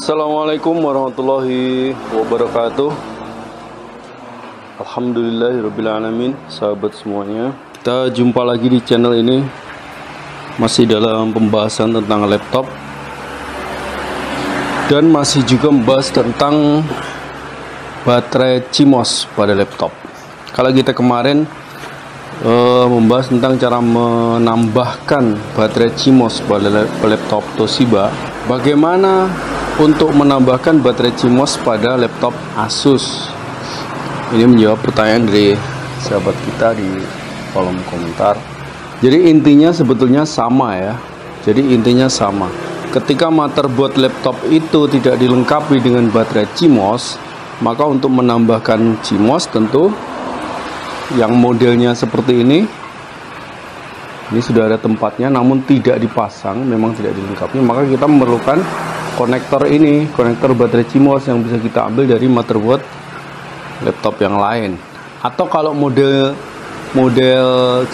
Assalamualaikum warahmatullahi wabarakatuh. Alhamdulillahirrabbilalamin. Sahabat semuanya, kita jumpa lagi di channel ini. Masih dalam pembahasan tentang laptop, dan masih juga membahas tentang baterai CMOS pada laptop. Kalau kita kemarin membahas tentang cara menambahkan baterai CMOS pada laptop Toshiba, bagaimana untuk menambahkan baterai CMOS pada laptop Asus. Ini menjawab pertanyaan dari sahabat kita di kolom komentar. Jadi intinya sebetulnya sama ya. Jadi intinya sama. Ketika motherboard laptop itu tidak dilengkapi dengan baterai CMOS, maka untuk menambahkan CMOS tentu yang modelnya seperti ini sudah ada tempatnya namun tidak dipasang, memang tidak dilengkapi, maka kita memerlukan konektor ini, konektor baterai CMOS yang bisa kita ambil dari motherboard laptop yang lain. Atau kalau model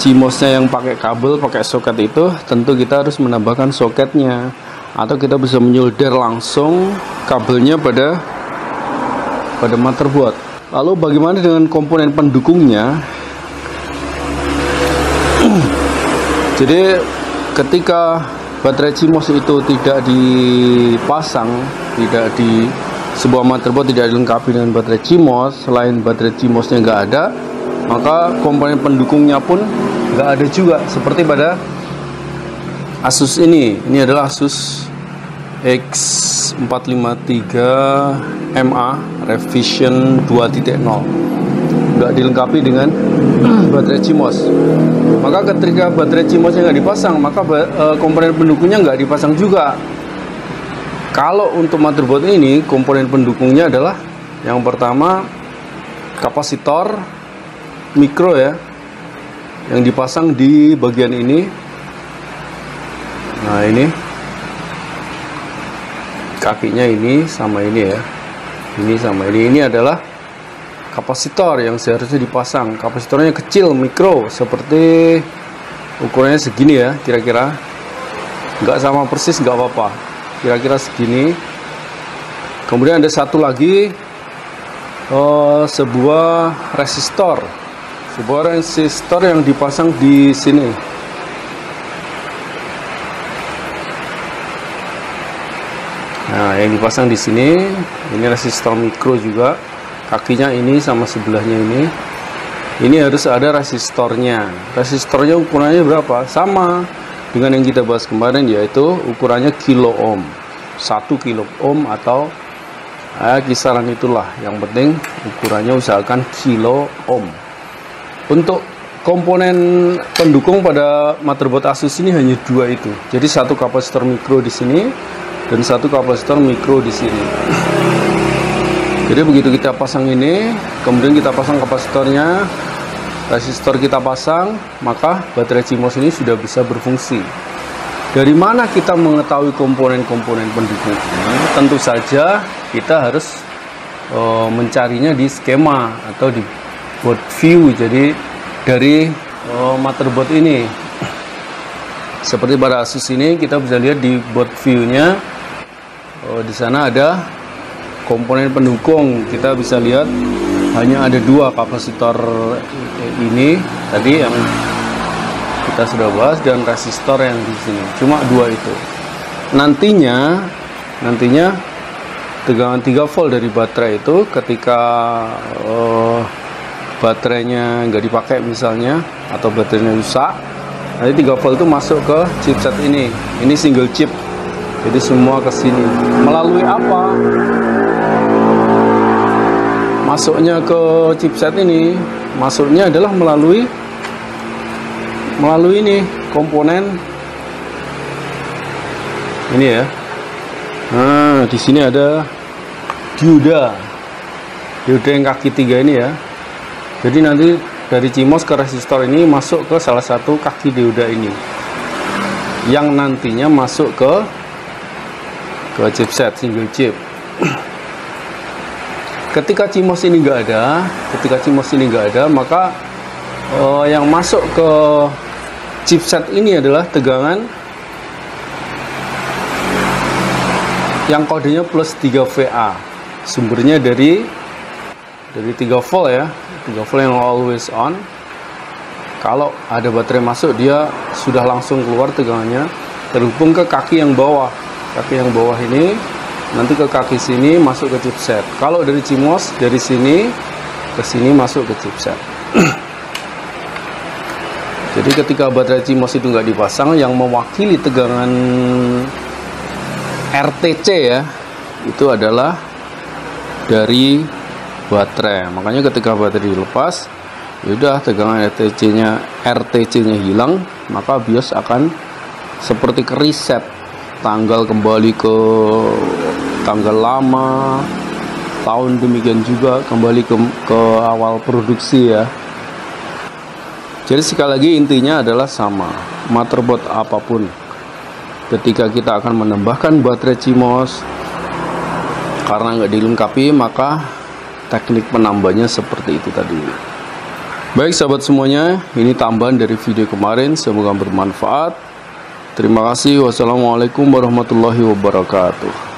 CMOS-nya yang pakai kabel, pakai soket, itu tentu kita harus menambahkan soketnya, atau kita bisa menyolder langsung kabelnya pada motherboard. Lalu bagaimana dengan komponen pendukungnya? Jadi ketika baterai CMOS itu tidak dipasang, sebuah motherboard tidak dilengkapi dengan baterai CMOS, selain baterai CMOS-nya nggak ada, maka komponen pendukungnya pun nggak ada juga. Seperti pada Asus ini adalah Asus X453MA Revision 2.0, nggak dilengkapi dengan baterai CMOS. Maka ketika baterai CMOS-nya nggak dipasang, maka komponen pendukungnya nggak dipasang juga. Kalau untuk motherboard ini, komponen pendukungnya adalah yang pertama kapasitor mikro ya, yang dipasang di bagian ini. Nah, ini kakinya ini sama ini ya, ini sama ini adalah kapasitor yang seharusnya dipasang. Kapasitornya kecil, mikro, seperti ukurannya segini ya, kira-kira. Nggak sama persis, nggak apa-apa, kira-kira segini. Kemudian ada satu lagi, sebuah resistor yang dipasang di sini. Nah, yang dipasang di sini, ini resistor mikro juga. Kakinya ini sama sebelahnya ini harus ada resistornya. Resistornya ukurannya berapa? Sama dengan yang kita bahas kemarin, yaitu ukurannya kilo ohm, 1 kilo ohm atau kisaran itulah. Yang penting ukurannya usahakan kilo ohm. Untuk komponen pendukung pada motherboard Asus ini hanya dua itu. Jadi satu kapasitor mikro di sini dan satu kapasitor mikro di sini. Jadi begitu kita pasang ini, kemudian kita pasang kapasitornya, resistor kita pasang, maka baterai CMOS ini sudah bisa berfungsi. Dari mana kita mengetahui komponen-komponen pendukung ini? Tentu saja kita harus mencarinya di skema atau di board view. Jadi dari motherboard ini, seperti pada Asus ini, kita bisa lihat di board view-nya. Di sana ada komponen pendukung. Kita bisa lihat hanya ada dua, kapasitor ini tadi yang kita sudah bahas dan resistor yang di sini, cuma dua itu. Nantinya tegangan 3 volt dari baterai itu ketika baterainya nggak dipakai misalnya, atau baterainya rusak, nanti 3 volt itu masuk ke chipset ini single chip. Jadi semua ke sini. Melalui apa masuknya ke chipset ini? Masuknya adalah melalui ini komponen ini ya. Nah, di sini ada dioda yang kaki 3 ini ya. Jadi nanti dari CMOS ke resistor ini masuk ke salah satu kaki dioda ini, yang nantinya masuk ke chipset single chip. Ketika CMOS ini nggak ada, maka yang masuk ke chipset ini adalah tegangan yang kodenya plus 3 VA. Sumbernya dari 3 volt ya, 3 volt yang always on. Kalau ada baterai masuk, dia sudah langsung keluar tegangannya, terhubung ke kaki yang bawah. Kaki yang bawah ini nanti ke kaki sini masuk ke chipset. Kalau dari CMOS, dari sini ke sini masuk ke chipset. Jadi ketika baterai CMOS itu nggak dipasang, yang mewakili tegangan RTC ya, itu adalah dari baterai. Makanya ketika baterai dilepas, yaudah tegangan RTC-nya hilang, maka BIOS akan seperti ke reset, tanggal kembali ke tanggal lama, tahun demikian juga kembali ke awal produksi ya. Jadi sekali lagi intinya adalah sama, motherboard apapun, ketika kita akan menambahkan baterai CMOS karena nggak dilengkapi, maka teknik penambahnya seperti itu tadi. Baik sahabat semuanya, ini tambahan dari video kemarin, semoga bermanfaat. Terima kasih. Wassalamualaikum warahmatullahi wabarakatuh.